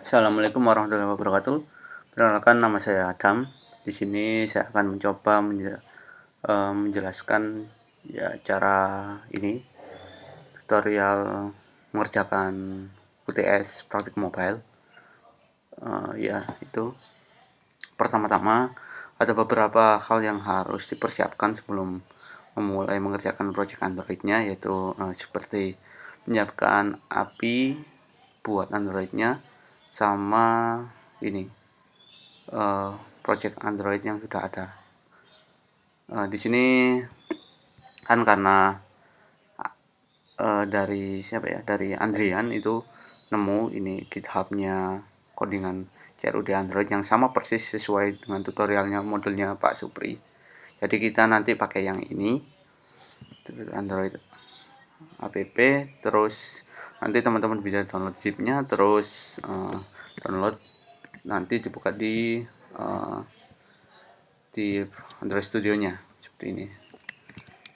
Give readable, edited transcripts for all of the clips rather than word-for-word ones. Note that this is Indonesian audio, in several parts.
Assalamualaikum warahmatullahi wabarakatuh. Perkenalkan, nama saya Adam. Di sini saya akan mencoba menjelaskan ya cara ini tutorial mengerjakan UTS praktik mobile. Ya itu pertama-tama ada beberapa hal yang harus dipersiapkan sebelum memulai mengerjakan project Android-nya, yaitu seperti menyiapkan API buat Android-nya sama ini project Android yang sudah ada. Di sini kan karena dari siapa ya, dari Andrian itu nemu ini GitHub-nya codingan CRUD Android yang sama persis sesuai dengan tutorialnya modelnya Pak Supri. Jadi kita nanti pakai yang ini, Android app, terus nanti teman-teman bisa download zipnya, terus download, nanti dibuka di Android Studio-nya seperti ini.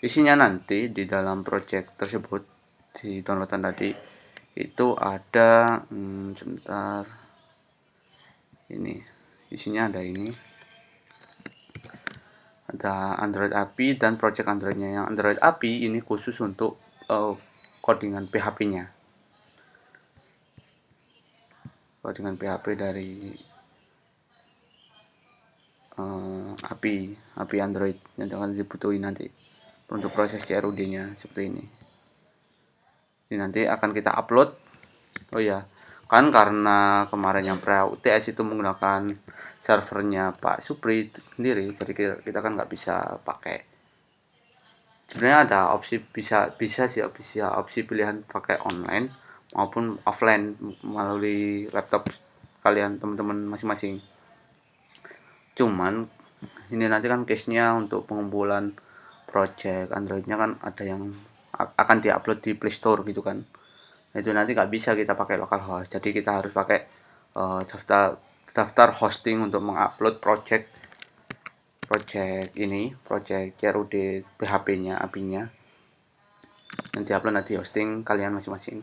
Isinya nanti di dalam project tersebut di downloadan tadi itu ada sebentar, ini isinya ada Android API dan project Androidnya. Yang Android API ini khusus untuk codingan PHP-nya, codingan PHP dari API Android yang akan dibutuhin nanti untuk proses CRUD-nya seperti ini. Ini nanti akan kita upload. Oh ya, kan karena kemarin yang UTS itu menggunakan servernya Pak Supri itu sendiri, jadi kita kan nggak bisa pakai. Sebenarnya ada opsi, bisa sih opsi pilihan pakai online maupun offline melalui laptop kalian teman-teman masing-masing. Cuman ini nanti kan case-nya untuk pengumpulan project Android-nya kan ada yang akan diupload di Play Store gitu kan. Itu nanti nggak bisa kita pakai localhost, jadi kita harus pakai daftar hosting untuk mengupload project CRUD PHP-nya, API-nya. Nanti upload nanti hosting kalian masing-masing.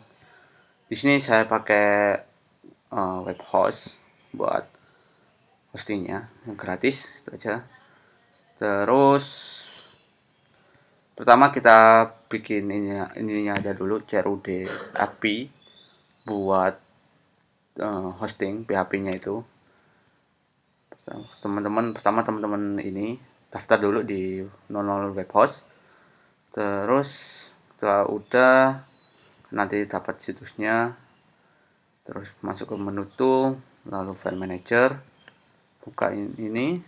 Di sini saya pakai web host buat hostingnya, gratis itu aja. Terus pertama kita bikin ininya aja dulu, CRUD API buat hosting PHP-nya itu. Teman-teman ini daftar dulu di 00 web host. Terus setelah udah nanti dapat situsnya, terus masuk ke menu tool, lalu file manager, buka ini,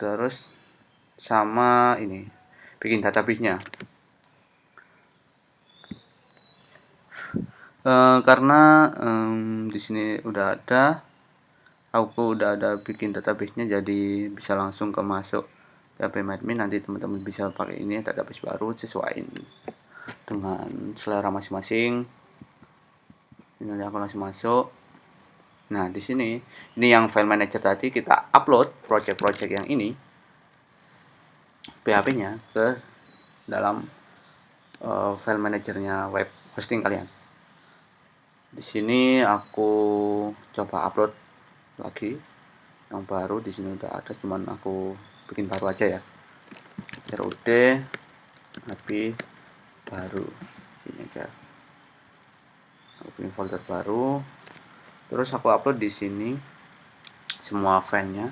terus sama ini bikin database-nya. Karena di sini udah ada, aku udah ada bikin database-nya, jadi bisa langsung ke masuk PHP-admin. Nanti teman-teman bisa pakai ini database baru sesuai dengan selera masing-masing. Ini nanti aku langsung masuk. Nah, di sini ini yang file manager tadi, kita upload project-project yang ini PHP-nya ke dalam file manajernya web hosting kalian. Di sini aku coba upload lagi yang baru. Di sini udah ada, cuman aku bikin baru aja ya. CRUD API baru ini aja. Aku bikin folder baru. Terus aku upload di sini semua filenya.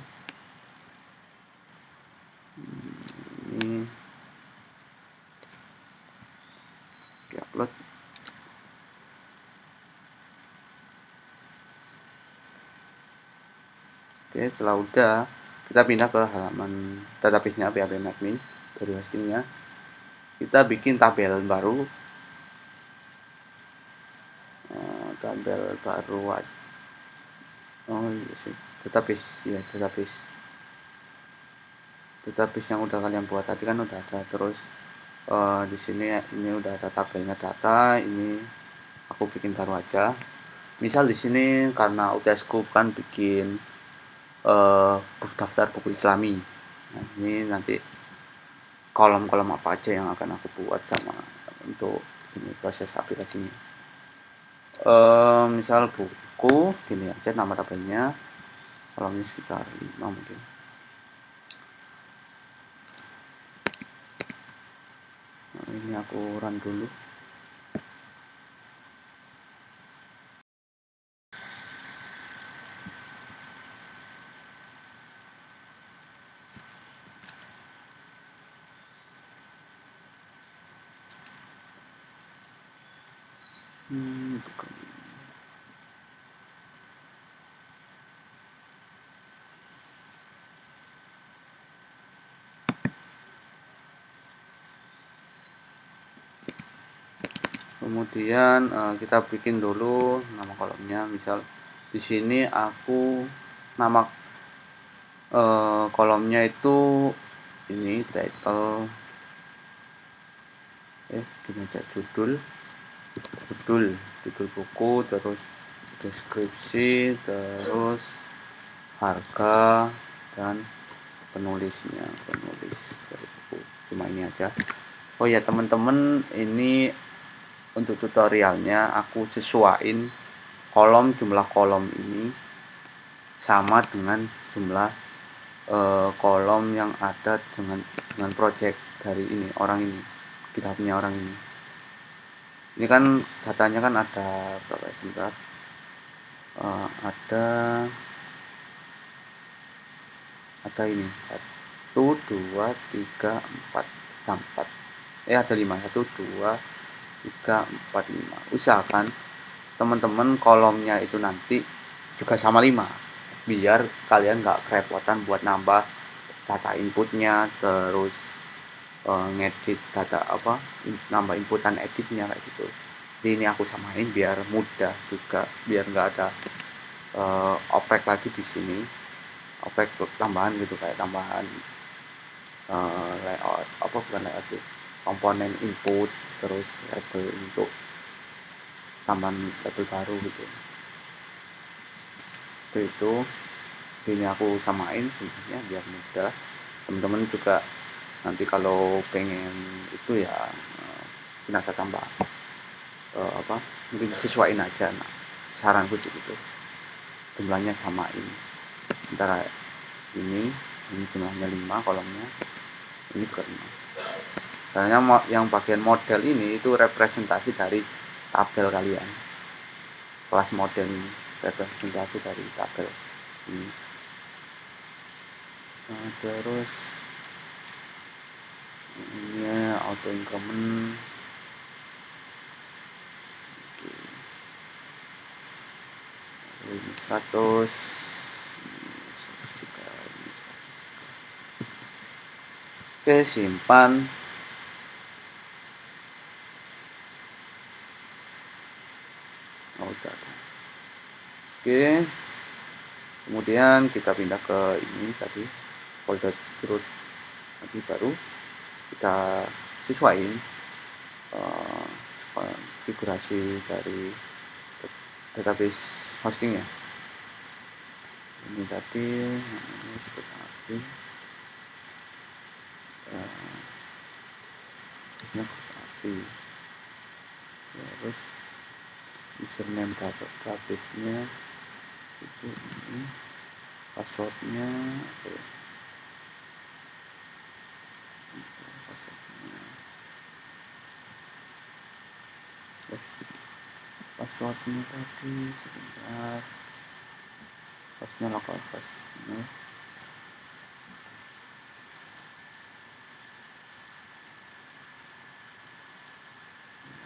Ini upload. Oke, setelah udah kita pindah ke halaman database-nya PHP-admin dari hostingnya. Kita bikin tabel baru, oh iya sih, database yang udah kalian buat tadi kan udah ada. Terus di sini ini udah ada tabelnya data. Ini aku bikin baru aja. Misal di sini karena UTS-ku kan bikin daftar buku Islami. Nah, ini nanti kolom-kolom apa aja yang akan aku buat sama untuk ini proses aplikasinya. Misal buku gini aja nama tabelnya, kolomnya sekitar 5 mungkin. Nah, ini aku run dulu. Bukan. Kemudian kita bikin dulu nama kolomnya. Misal di sini aku nama kolomnya itu ini title, gini aja, judul buku, terus deskripsi, terus harga, dan penulisnya, penulis dari buku. Cuma ini aja. Oh ya teman-teman, ini untuk tutorialnya aku sesuaiin jumlah kolom ini sama dengan jumlah kolom yang ada dengan project dari ini orang ini, GitHub-nya orang ini. Ini kan datanya kan ada berapa ya, sebentar, ada ini 1 2 3 4 ada 5, 1 2 3 4 5. Usahakan teman-teman kolomnya itu nanti juga sama 5, biar kalian nggak kerepotan buat nambah data inputnya, terus ngedit data nambah inputan editnya kayak gitu. Jadi ini aku samain biar mudah juga, biar nggak ada oprek lagi di sini, oprek tambahan gitu, kayak tambahan layout, bukan layout sih, komponen input, terus label untuk tambahan label baru gitu. Itu ini aku samain sebenarnya biar mudah. Teman-teman juga nanti kalau pengen itu ya bisa tambah mungkin sesuaiin aja. Nah, saranku sih gitu, jumlahnya samain antara ini jumlahnya 5 kolomnya, ini juga 5. Soalnya yang bagian model ini itu representasi dari tabel kalian, kelas model ini representasi dari tabel ini. Nah, terus ini auto increment, ini 100, oke, simpan. Udah. Oke, kemudian kita pindah ke ini tadi, folder root tadi, baru kita sesuaiin konfigurasi dari database hostingnya. Ini tadi namanya seperti apa, terus username database-nya itu ini, passwordnya passwordnya tadi sebentar, passwordnya localhost ini.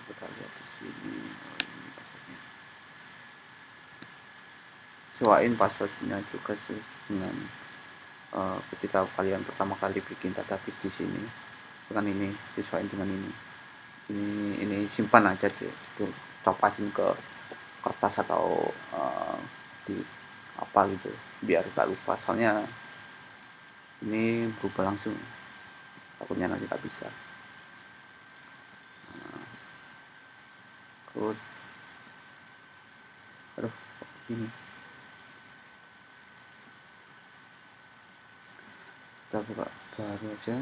Kita lihat di sini, ini passwordnya. Sesuaiin passwordnya juga sih dengan ketika kalian pertama kali bikin database di sini, dengan ini sesuaiin dengan ini simpan aja deh, itu copasin ke kertas atau di apa gitu biar gak lupa, soalnya ini berubah langsung, takutnya nanti tak bisa. Terus aduh ini kita buka baru aja.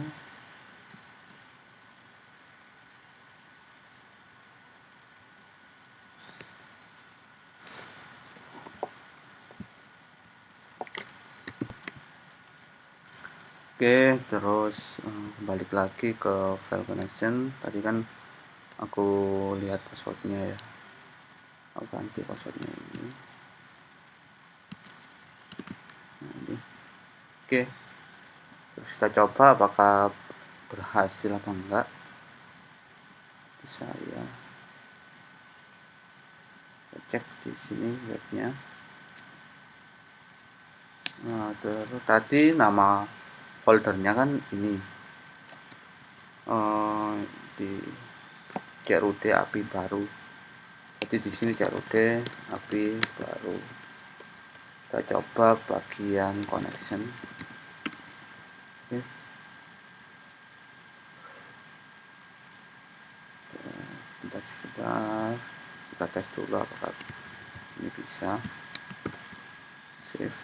Oke, terus balik lagi ke file connection. Tadi kan aku lihat passwordnya ya, aku ganti passwordnya ini. Nah, ini oke, terus kita coba apakah berhasil apa enggak. Saya cek di sini webnya. Nah, terus tadi nama foldernya kan ini di CRUD API baru. Jadi di sini CRUD API baru. Kita coba bagian connection. Oke. Sebentar, kita tes dulu apakah ini bisa. Save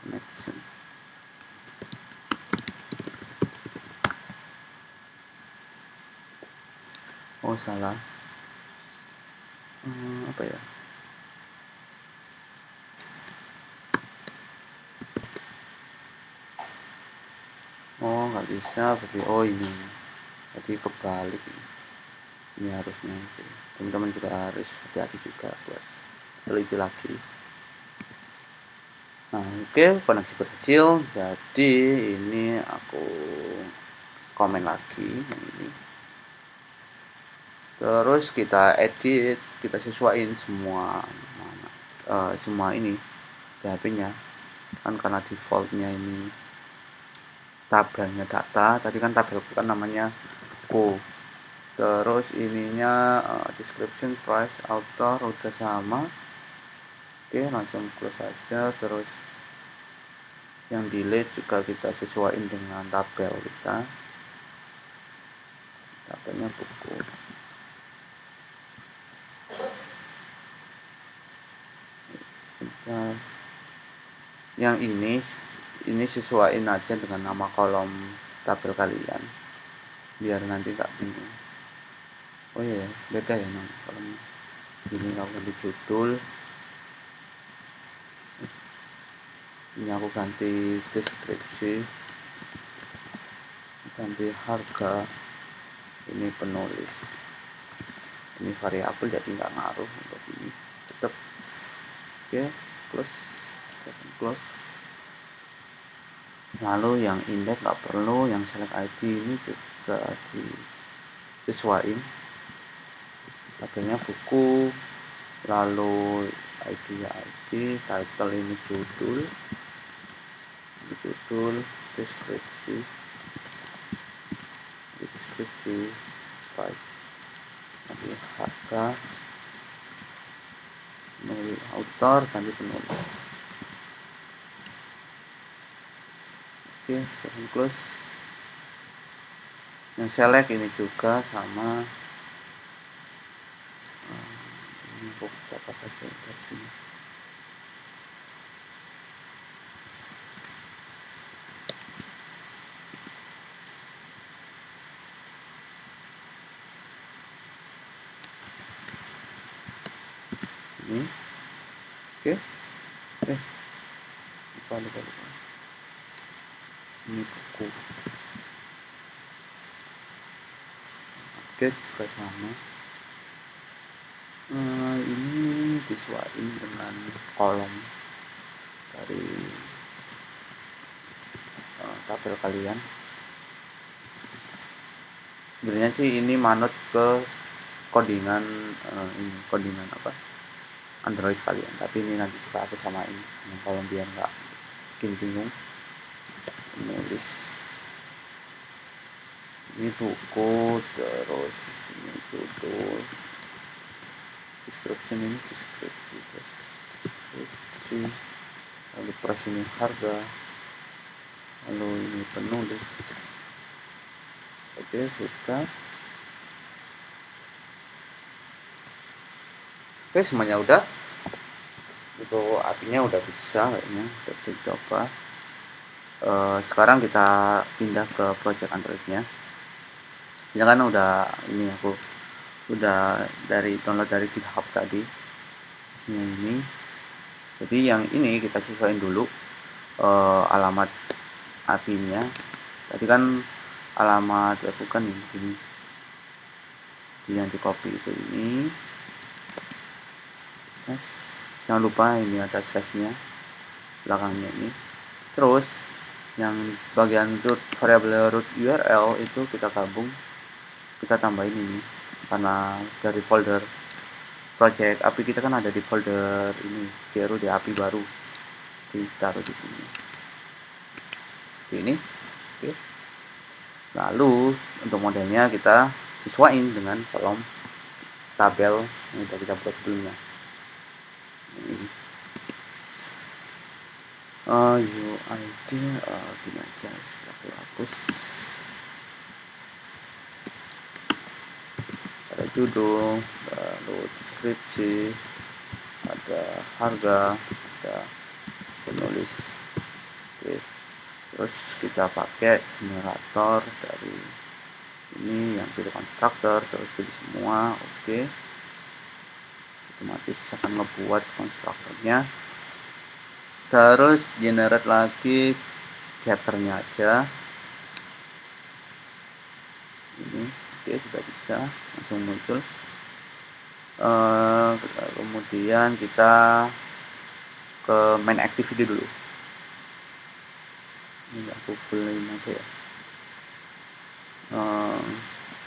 connection. Oh salah. Apa ya? Oh nggak bisa. Berarti oh ini. Jadi kebalik. Ini harusnya. Teman-teman juga harus hati-hati juga buat teliti lagi. Nah oke, koneksi berhasil. Jadi ini aku komen lagi yang ini. Terus kita edit, kita sesuaiin semua semua ini di HP-nya. Kan karena defaultnya ini tabelnya data, tadi kan tabel kan namanya co. Terus ininya description, price, author udah sama. Oke, langsung close saja. Terus yang delete juga kita sesuaiin dengan tabel kita. Tabelnya buku. Nah, yang ini sesuaiin aja dengan nama kolom tabel kalian biar nanti nggak bingung. Oh iya, beda ya nama kolomnya. Ini kalau ganti judul, ini aku ganti deskripsi, ganti harga, ini penulis, ini variabel jadi nggak ngaruh untuk ini tetap. Oke, close. Lalu yang index nggak perlu, yang select ID ini juga disesuaikan tabelnya buku, lalu ID title ini judul, deskripsi price, nanti harga, author, ganti penulis. Oke, close. Yang select ini juga sama. Ini buku apa saja dari sini. Ini oke. Lupa. Ini buku update juga sama. Ini disesuaikan dengan kolom dari tabel kalian. Sebenarnya sih ini manut ke codingan apa Android kalian, tapi ini nanti juga aku samain kolom biar nggak bikin bingung. Menulis ini buku, terus ini judul, description ini deskripsi, lalu price ini harga, lalu ini penulis. Oke, sudah. Oke, semuanya udah. Untuk apinya udah bisa kayaknya, udah bisa dicoba. Sekarang kita pindah ke project Androidnya. Ya kan udah ini aku udah download dari GitHub tadi. Ini. Jadi yang ini kita sesuaiin dulu. alamat API-nya. Tadi kan alamat web kan ini, yang di copy itu ini. Jangan lupa ini ada slash-nya belakangnya ini. Terus yang bagian root, variable root URL itu kita gabung, kita tambahin ini karena dari folder project API kita kan ada di folder ini, baru di API baru ditaruh di sini. Ini, oke. Lalu untuk modelnya kita sesuaiin dengan kolom tabel yang sudah kita buat sebelumnya. Ini UID gini aja, aku hapus. Ada judul, lalu deskripsi, ada harga, ada penulis. Oke. Terus kita pakai generator dari ini yang pilih konstruktor, terus pilih semua, oke. Otomatis akan ngebuat konstruktornya. Terus generate lagi chapternya aja ini, oke, sudah bisa langsung muncul. Kemudian kita ke main activity dulu. Ini aku fullin aja ya.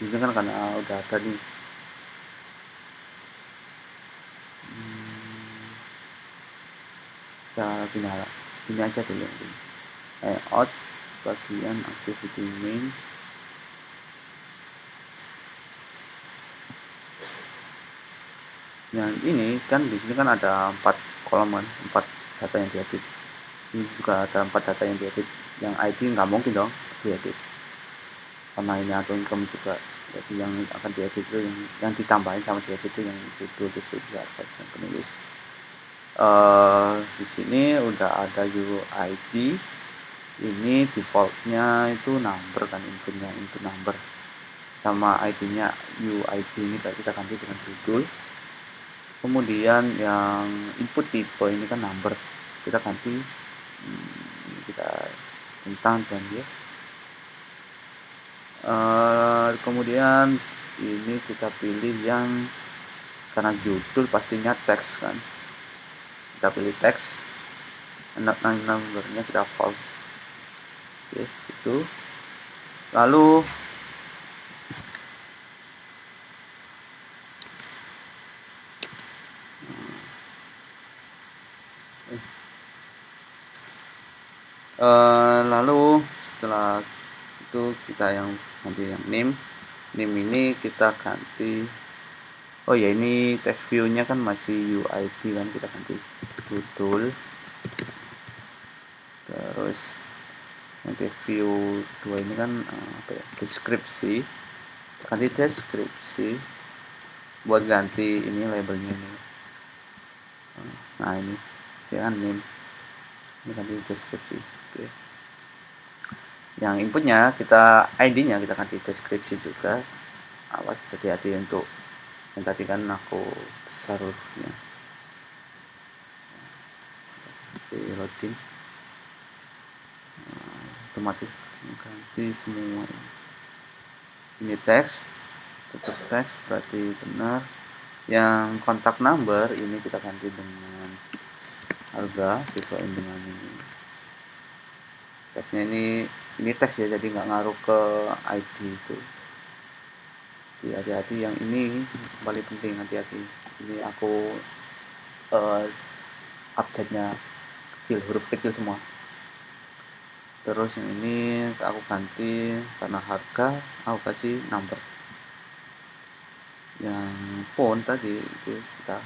Ini kan karena udah ada nih. Kita ini aja dulu. Layout bagian activity main. Yang ini kan di sini kan ada 4 kolom, 4 data yang diedit. Ini juga ada 4 data yang diedit. Yang ID nggak mungkin dong diedit karena ini atau income juga. Jadi yang akan diedit itu yang ditambahin sama diedit itu yang judul, deskripsi, harga, dan penulis. Di sini udah ada UID. Ini defaultnya itu number kan, inputnya input number, sama ID-nya UID ini kita ganti dengan judul. Kemudian yang input type ini kan number, kita ganti kita tentang dan dia. Kemudian ini kita pilih yang karena judul pastinya teks kan, kita pilih teks, numbernya kita false. Oke, itu lalu setelah itu kita yang nanti yang name ini kita ganti, oh ya ini text view nya kan masih UID kan, kita ganti judul. Terus yang text view 2 ini kan apa ya, deskripsi, ganti deskripsi buat ganti ini labelnya ini. Nah ini ya kan name, ini ganti deskripsi. Oke. Yang inputnya kita ID-nya kita ganti deskripsi juga. Awas hati-hati untuk yang tadi kan aku besar hurufnya. Oke, login. Otomatis ganti semua. Ini teks, tetap teks berarti benar. Yang kontak number ini kita ganti dengan harga, sesuai dengan ini. Teksnya ini teks ya, jadi nggak ngaruh ke ID itu. Jadi hati-hati yang ini paling penting, hati-hati. Ini aku update-nya kecil, huruf kecil semua. Terus yang ini aku ganti karena harga, aku kasih number. Yang font tadi itu kita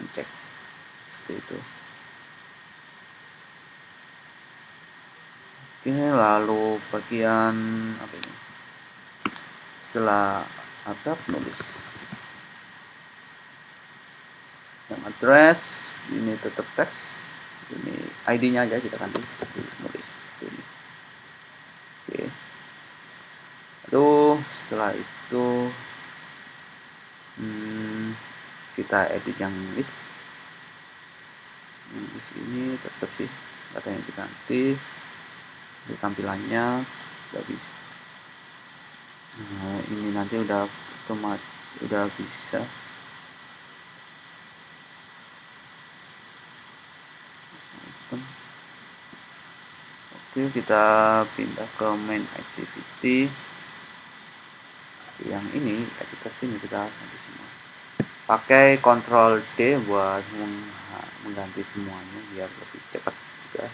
uncheck seperti itu. Oke, lalu bagian apa ini? Setelah ada penulis, yang address ini tetap teks, ini ID-nya aja kita ganti penulis ini. Oke. Lalu setelah itu kita edit yang list. Ini tetap sih katanya diganti di tampilannya udah bisa. Nah, ini nanti udah udah bisa. Oke, kita pindah ke main activity yang ini, kita sini kita ganti semua. Pakai Ctrl D buat mengganti semuanya biar lebih cepat juga.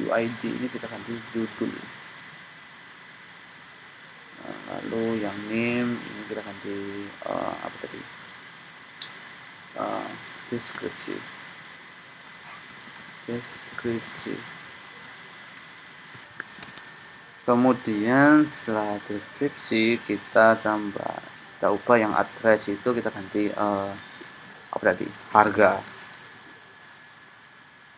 UID ini kita ganti judul. Nah, lalu yang name ini kita ganti apa tadi? Deskripsi. Kemudian setelah deskripsi kita ubah yang address itu kita ganti apa tadi, harga.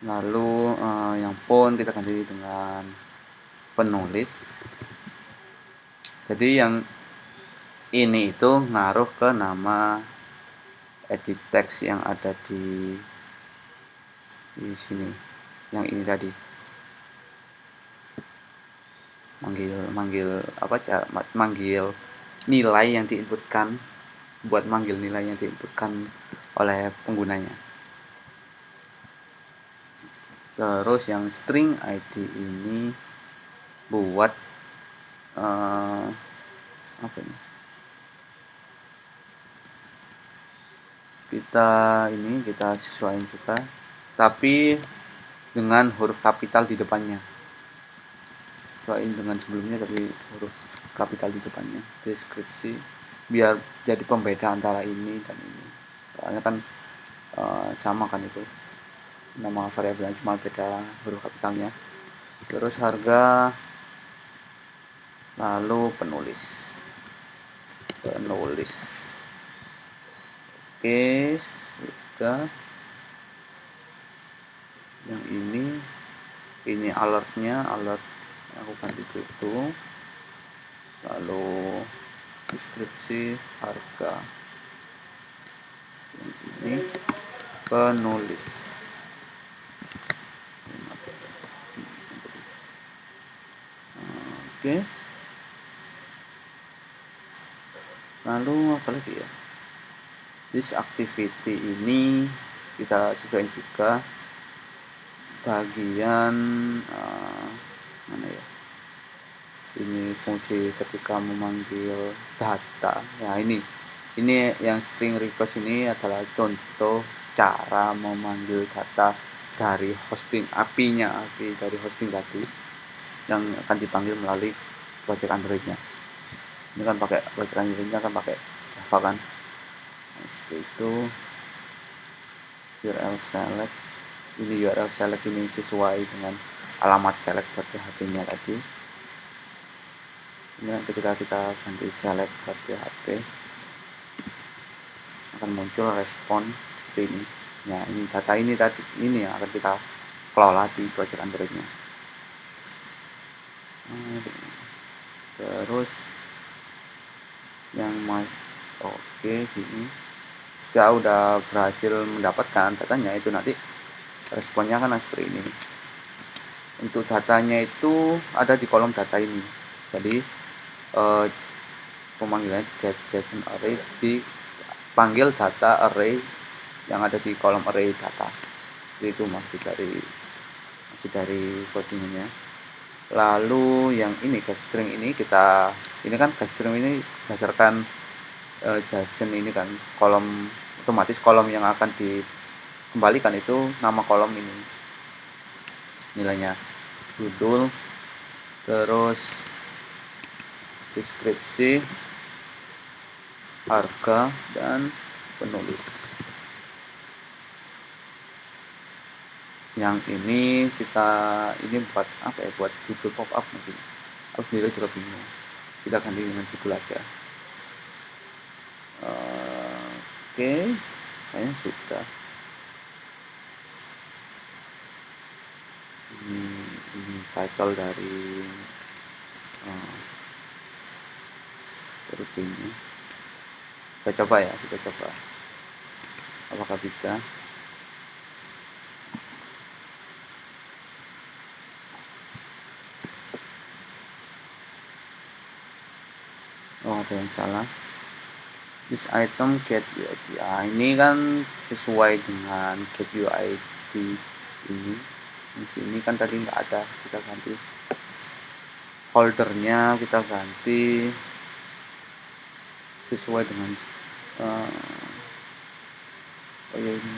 Lalu yang font kita ganti dengan penulis. Jadi yang ini itu ngaruh ke nama edit text yang ada di sini, yang ini tadi. manggil nilai yang diinputkan, buat manggil nilai yang diinputkan oleh penggunanya. Terus yang string ID ini buat apa ini? Kita sesuaikan juga, tapi dengan huruf kapital di depannya. Sesuaiin dengan sebelumnya tapi huruf kapital di depannya. Deskripsi biar jadi pembeda antara ini dan ini. Soalnya kan sama kan itu, nama variabelnya cuma beda huruf kapitalnya. Terus harga, lalu penulis. Oke, sudah. Yang ini alertnya, aku ganti itu. Lalu deskripsi, harga, yang ini penulis. Oke. Lalu apa lagi ya? This activity ini kita sesuaikan juga bagian mana ya? Ini fungsi ketika memanggil data. Ya ini yang string request ini adalah contoh cara memanggil data dari hosting API dari hosting tadi yang akan dipanggil melalui project Android-nya. Ini kan pakai project Android-nya kan pakai Java kan. Nah, seperti itu. URL select. Ini URL select ini sesuai dengan alamat select buat PHP-nya tadi. Kemudian ketika kita ganti select buat PHP akan muncul respon seperti ini. Nah, ini data ini yang akan kita kelola di project Android-nya. Terus yang oke sini kita udah berhasil mendapatkan datanya, itu nanti responnya kan seperti ini. Untuk datanya itu ada di kolom data ini. Jadi pemanggilan get JSON array dipanggil data array yang ada di kolom array data. Jadi itu masih dari codingnya. Lalu yang ini get string ini kan get string ini berdasarkan JSON ini kan, kolom otomatis kolom yang akan dikembalikan itu nama kolom ini, nilainya judul, terus deskripsi, harga, dan penulis. Yang ini buat apa ya, buat judul pop up mungkin. Aku sendiri juga bingung, kita ganti dengan judul aja. Oke, kayaknya sudah. Ini title dari rutinnya. Kita coba apakah bisa. yang salah. This item get UID. Ini kan sesuai dengan get UID ini. Di sini kan tadi nggak ada, kita ganti foldernya, kita ganti sesuai dengan ini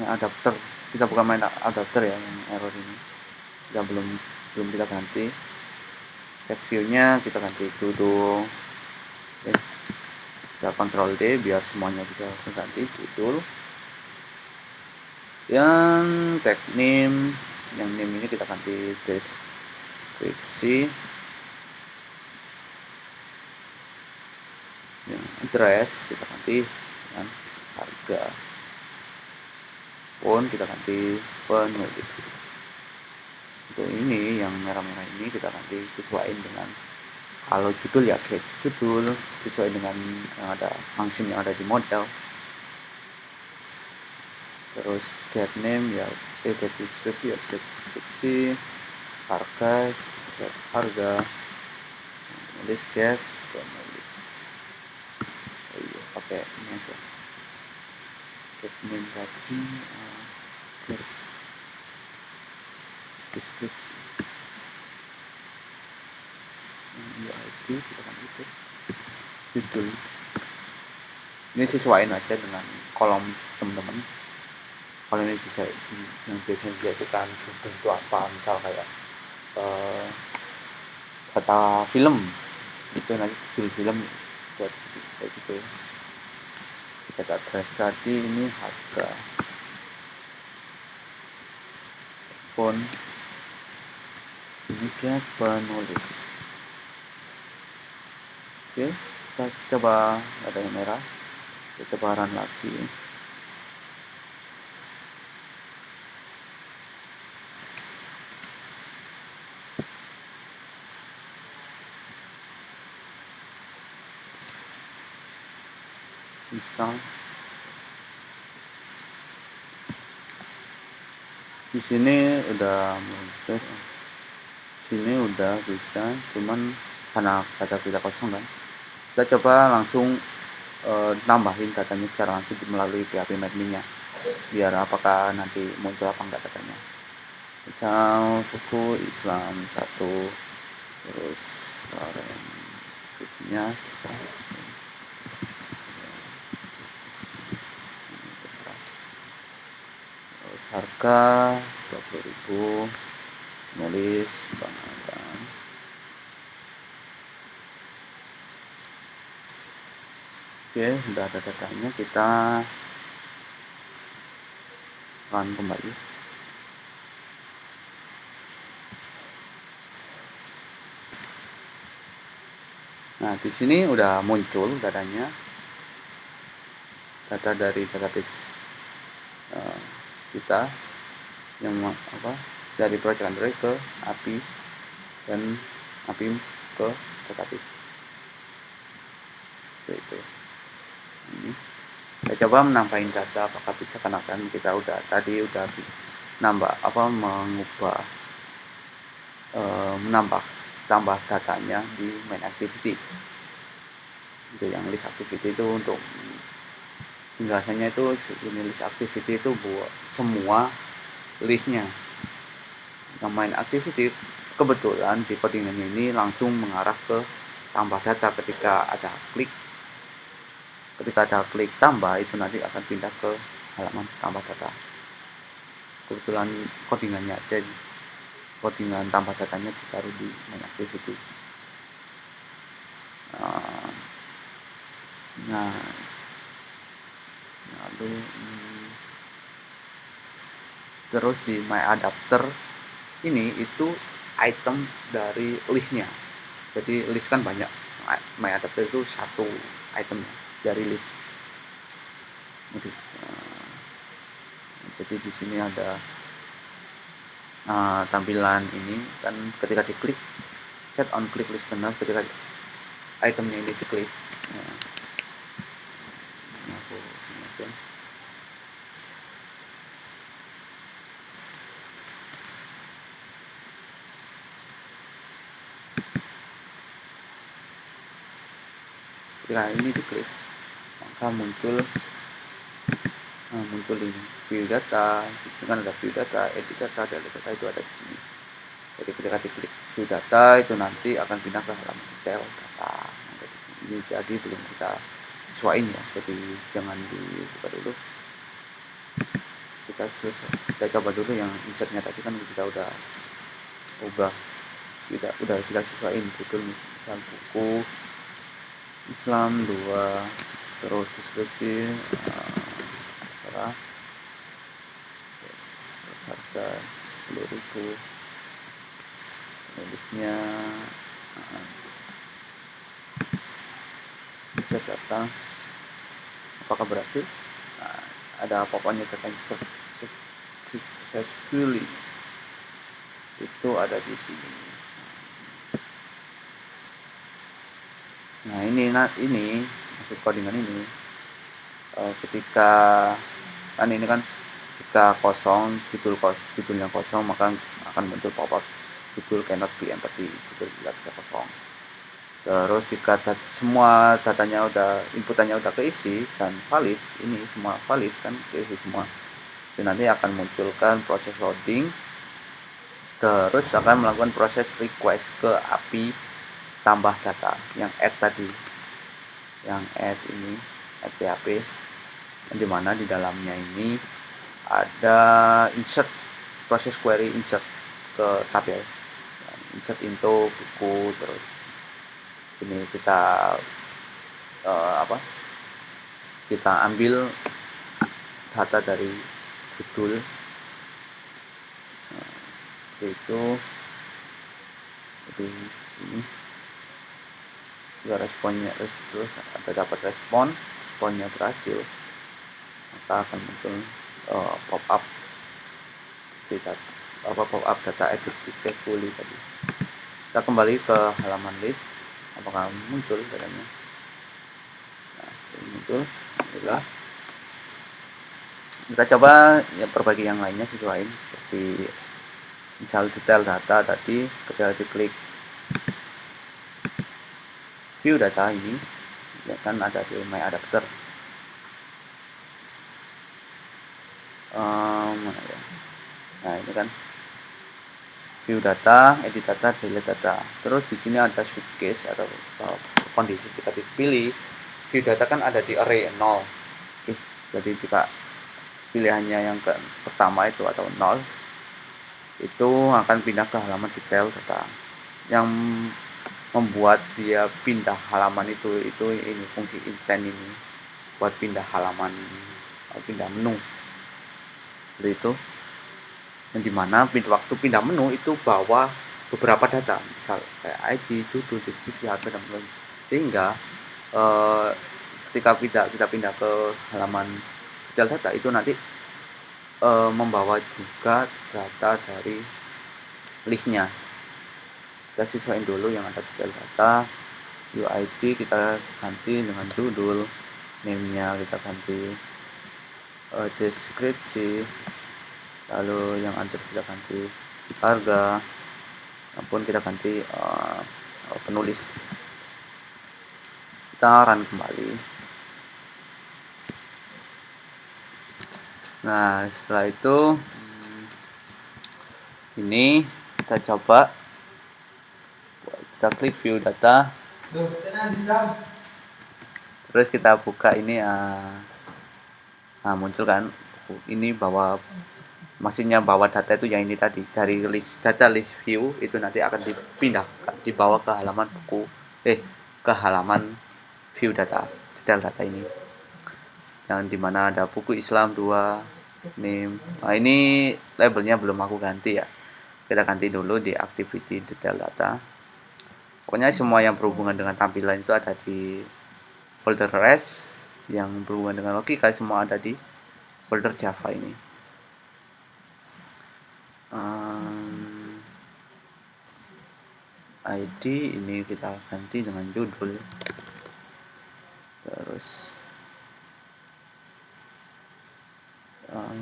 adapter. Kita bukan main adapter ya yang error ini. Kita belum kita ganti. Set view-nya kita ganti judul. Oke. Kita Ctrl D biar semuanya bisa ganti judul. Yang tag name, yang name ini kita ganti deskripsi. Yang address kita ganti dengan harga. Font kita ganti penulis. Untuk ini yang merah-merah ini kita ganti sesuaiin dengan, kalau judul ya get judul sesuai dengan yang ada function yang ada di model. Terus get name ya get deskripsi ya get deskripsi, harga get harga, nulis get penulis. Oh iya, pakai ini aja get name tadi, get deskripsi UID kita kan itu judul. Ini sesuaiin aja dengan kolom teman-teman. Kalau ini bisa yang biasanya dijadikan bentuk apa, misal kayak kata film itu nanti judul film buat kayak gitu. Kita address tadi ini harga, font ini get penulis. Oke, kita coba, ada yang merah, kita coba run lagi. Install. Di sini udah proses, sini udah bisa, cuman karena data kita kosong kan, kita coba langsung nambahin datanya secara langsung melalui PHP adminnya, biar apakah nanti muncul apa enggak datanya. Misal buku Islam 1, terus nya harga 20.000, nulis Bang Adam. Oke, sudah ada datanya, kita run kembali. Nah, di sini udah muncul datanya, data dari database kita yang dari project Android ke API dan API ke database. Itu ini kita coba menambahin data, apakah bisa, karena kan kita udah nambah mengubah tambah datanya di main activity. Itu yang list activity itu untuk penjelasannya, itu ini list activity itu buat semua listnya. Yang main activity kebetulan di codingannya ini langsung mengarah ke tambah data. Ketika ada klik tambah, itu nanti akan pindah ke halaman tambah data. Kebetulan codingannya aja, codingan tambah datanya ditaruh di main activity. Nah, lalu terus di my adapter ini itu item dari listnya. Jadi list kan banyak, my adapter itu satu item dari list. Jadi di sini ada tampilan ini kan, ketika diklik set on click listener, ketika itemnya ini diklik, ketika ini diklik maka muncul ini view data. Itu kan ada view data, edit data, delete data, itu ada di sini. Jadi ketika diklik view data itu nanti akan pindah ke halaman detail data. Ini jadi belum kita sesuaiin ya, jadi jangan dibuka dulu. Kita coba dulu yang insertnya tadi, kan kita udah ubah, udah kita sesuaiin judul, misal buku Islam 2, terus deskripsi harga 10.000, nulisnya bisa data apakah berhasil. Ada pokoknya data successfully itu ada di sini. Nah ini maksud codingan ini, ketika kan ini kan jika kosong, judulnya kosong, maka akan muncul pop-up judul cannot be entered, judul tidak bisa kosong. Terus jika semua datanya inputannya udah keisi dan valid, ini semua valid kan, keisi semua, itu nanti akan munculkan proses loading, terus akan melakukan proses request ke API tambah data yang add tadi, yang add ini, add PHP, dimana di dalamnya ini ada insert, proses query insert ke tabel, insert into buku. Terus ini kita kita ambil data dari judul, itu ini juga responnya, terus ada dapat responnya berhasil, maka akan muncul pop-up data edit successfully tadi. Kita kembali ke halaman list, apakah muncul datanya. Nah, muncul, alhamdulillah. Kita coba ya perbaiki yang lainnya, sesuaiin seperti misal detail data tadi, ketika diklik view data ini ya kan ada di my adapter, mana ya, nah ini kan view data, edit data, delete data. Terus di sini ada switch case atau kondisi jika dipilih view data kan ada di array 0. Jadi jika pilihannya yang pertama itu atau 0, itu akan pindah ke halaman detail data. Yang membuat dia pindah halaman itu ini fungsi intent ini, buat pindah halaman, pindah menu seperti itu. Yang dimana waktu pindah menu itu bawa beberapa data, misal kayak ID, judul, deskripsi, harga, dan lain-lain. Sehingga ketika kita pindah ke halaman detail data itu nanti membawa juga data dari listnya. Kita sesuaiin dulu yang ada detail data, UID kita ganti dengan judul, name-nya kita ganti deskripsi, lalu yang address kita ganti harga, maupun kita ganti penulis. Kita run kembali. Nah setelah itu ini kita coba, kita klik view data, terus kita buka ini, muncul kan ini maksudnya bahwa data itu yang ini tadi dari data list view itu nanti akan dibawa ke halaman ke halaman view data, detail data ini, yang dimana ada buku Islam 2, name. Nah ini labelnya belum aku ganti ya, kita ganti dulu di activity detail data. Pokoknya semua yang berhubungan dengan tampilan itu ada di folder rest, yang berhubungan dengan logika semua ada di folder Java ini. ID ini kita ganti dengan judul, terus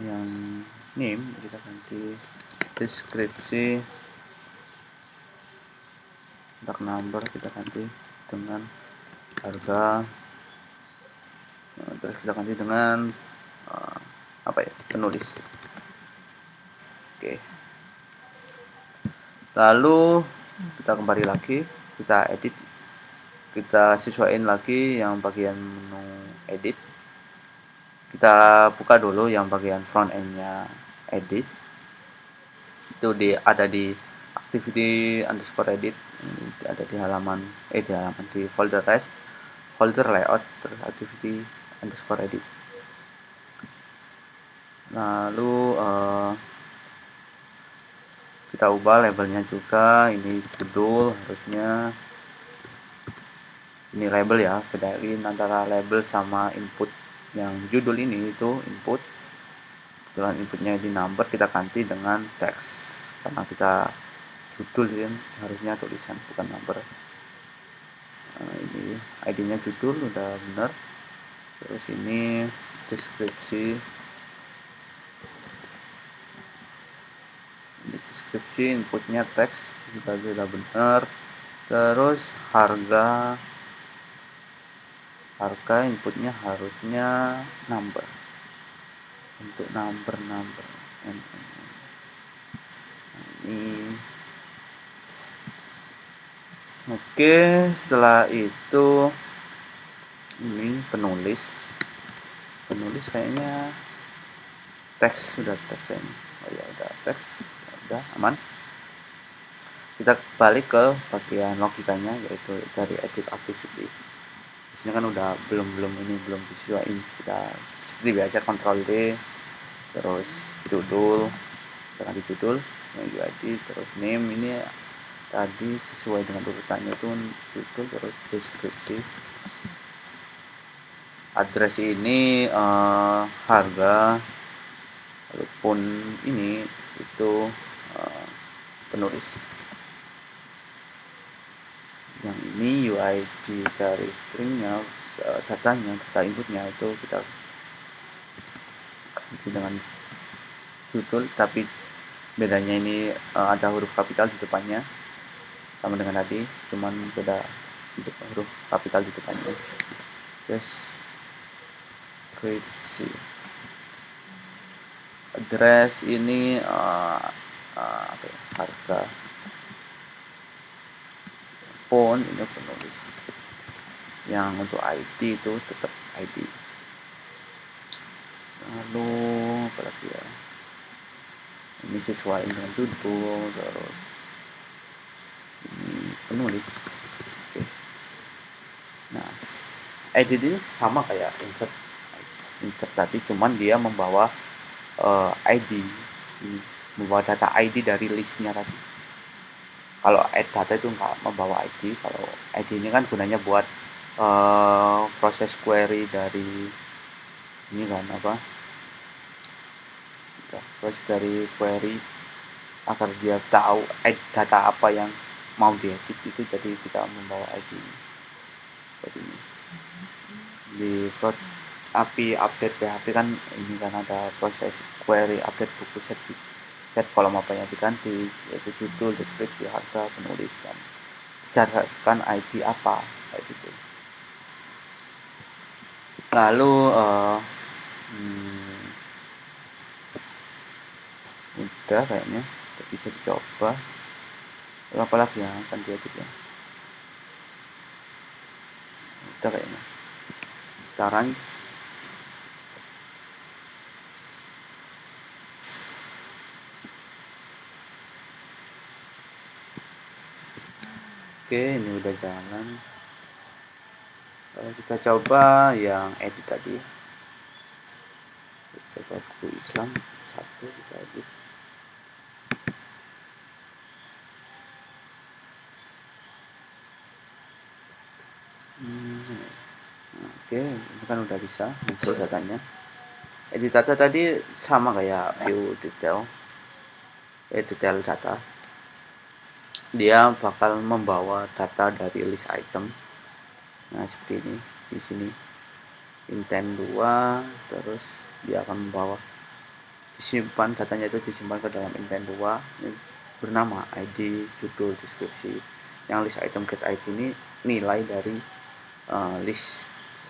yang name kita ganti deskripsi, contact number kita ganti dengan harga, terus kita ganti dengan penulis. Oke, lalu kita kembali lagi, kita edit, kita sesuaiin lagi yang bagian menu edit. Kita buka dulu yang bagian front endnya edit, itu ada di activity underscore edit, ada di halaman di folder rest, folder layout, terus activity underscore edit. Lalu kita ubah labelnya juga, ini judul harusnya, ini label ya, bedain antara label sama input. Yang judul ini itu input, kebetulan inputnya di number, kita ganti dengan teks karena kita judul ya, harusnya tulisan bukan number. Ini ID nya judul udah bener, terus ini deskripsi, inputnya teks juga sudah benar. Terus harga inputnya harusnya number, untuk number ini. Oke, setelah itu ini penulis kayaknya teks, sudah teks kayaknya. Oh ya, udah teks, udah aman. Kita balik ke bagian logikanya, yaitu dari edit activity. Ini kan udah belum disesuaikan. Kita seperti biasa Ctrl D, terus judul, ganti judul, UID, terus name, ini tadi sesuai dengan urutannya itu judul, terus deskripsi. Address ini harga, walaupun ini itu penulis. Yang ini UID dari stringnya, data inputnya itu kita ganti dengan judul, tapi bedanya ini ada huruf kapital di depannya sama dengan tadi, cuman beda huruf kapital di depannya. Deskripsi. Address ini harga. Phone ini penulis. Yang untuk ID itu tetap ID. Lalu apa lagi ya, ini sesuai dengan judul, terus ini penulis. Oke. Nah, edit ini sama kayak insert tadi, cuman dia membawa ID, membawa data ID dari listnya tadi. Kalau add data itu nggak membawa ID. Kalau ID ini kan gunanya buat proses query dari ini kan proses dari query agar dia tahu data apa yang mau diedit itu, jadi kita membawa ID seperti ini. Di API update PHP kan ini kan ada proses query update buku set kolom apa yang diganti, yaitu judul, deskripsi, harga, penulis, dan bicarakan ID apa kayak gitu. Lalu udah kayaknya bisa dicoba. Lalu apa lagi yang akan diedit ya, udah kayaknya sekarang. Oke, ini udah jalan. Kalau kita coba yang edit tadi, kita coba buku Islam satu, kita edit. Oke, ini kan udah bisa muncul datanya. Edit data tadi sama kayak view detail, detail data. Dia bakal membawa data dari list item. Nah, seperti ini di sini intent 2, terus dia akan membawa disimpan, datanya itu disimpan ke dalam intent 2, ini bernama ID, judul, deskripsi. Yang list item get ID ini nilai dari list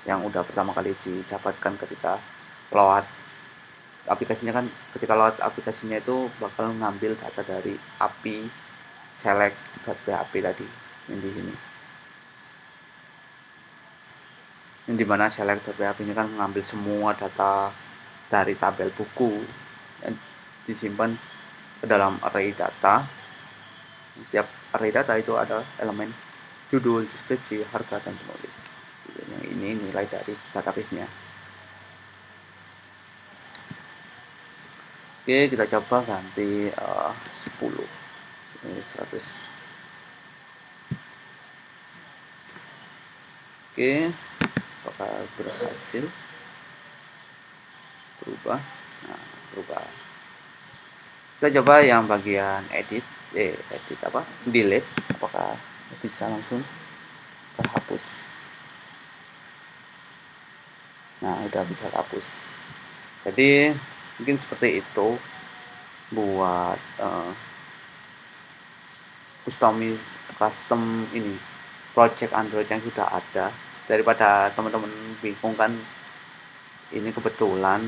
yang udah pertama kali didapatkan ketika load aplikasinya. Kan ketika load aplikasinya itu bakal ngambil data dari API select.php tadi yang di sini, yang dimana select.php ini kan mengambil semua data dari tabel buku yang disimpan ke dalam array data. Setiap array data itu ada elemen judul, deskripsi, harga, dan penulis. Yang ini nilai dari database-nya. Oke, kita coba ganti 10. Ini 100. Oke, apakah berhasil berubah? Nah, berubah. Kita coba yang bagian edit apa? Delete. Apakah bisa langsung terhapus? Nah, udah bisa hapus. Jadi mungkin seperti itu buat custom ini project Android yang sudah ada, daripada teman-teman bingung kan. Ini kebetulan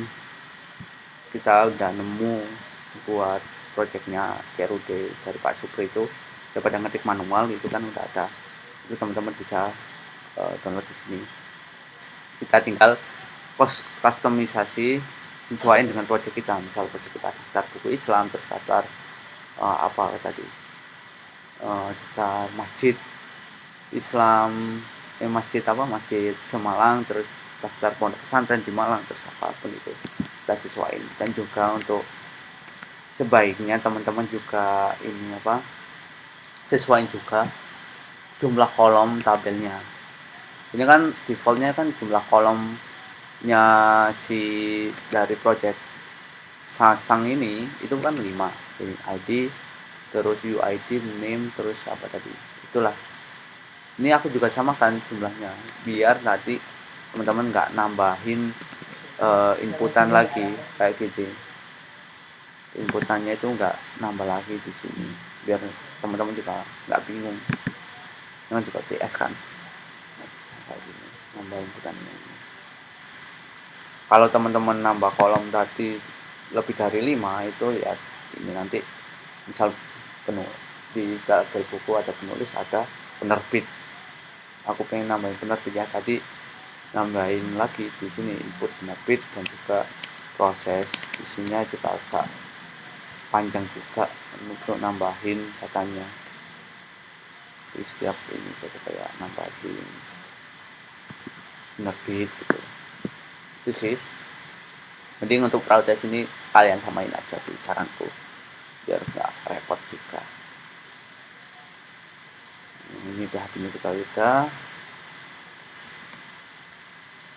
kita udah nemu buat projectnya CRUD dari Pak Supri itu, daripada ngetik manual itu kan udah ada. Itu teman-teman bisa download di sini. Kita tinggal customisasi sesuai dengan project kita. Misal project kita daftar buku Islam, terus daftar apa tadi, daftar masjid Islam, masjid Semalang, terus daftar pondok pesantren di Malang, terus apapun itu kita sesuaiin. Dan juga untuk sebaiknya teman-teman juga ini apa, sesuaiin juga jumlah kolom tabelnya. Ini kan defaultnya kan jumlah kolomnya si dari project Sasang ini itu kan 5, ini ID, terus UID, name, terus apa tadi, itulah. Ini aku juga samakan jumlahnya biar nanti teman-teman nggak nambahin inputan lagi kayak gitu. Inputannya itu nggak nambah lagi di sini, biar teman-teman juga nggak bingung. Dengan juga PS kan kayak gini, nambah inputannya. Kalau teman-teman nambah kolom tadi lebih dari 5 itu ya ini nanti misal penuh di tabel buku ada penulis, ada penerbit. Aku pengen nambahin penerbit ya, tadi nambahin lagi di sini input penerbit, dan juga proses isinya juga agak panjang juga untuk nambahin datanya. Jadi setiap ini saya kayak nambahin penerbit gitu. Itu sih. Mending untuk proses ini kalian samain aja sih saranku, biar nggak repot juga. Ini udah kita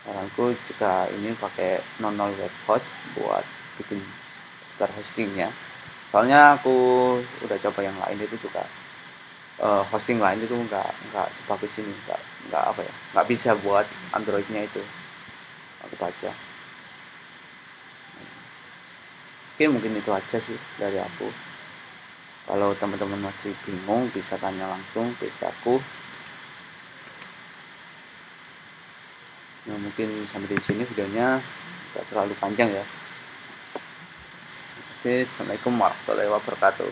saranku juga ini pakai nonol web host buat bikin daftar hostingnya. Soalnya aku udah coba yang lain itu juga hosting lain itu nggak sebagus ini, nggak apa ya, nggak bisa buat Androidnya itu aku baca. Oke, mungkin itu aja sih dari aku. Kalau teman-teman masih bingung bisa tanya langsung ke aku. Nah, mungkin sampai di sini videonya, tidak terlalu panjang ya. Oke, assalamualaikum warahmatullahi wabarakatuh.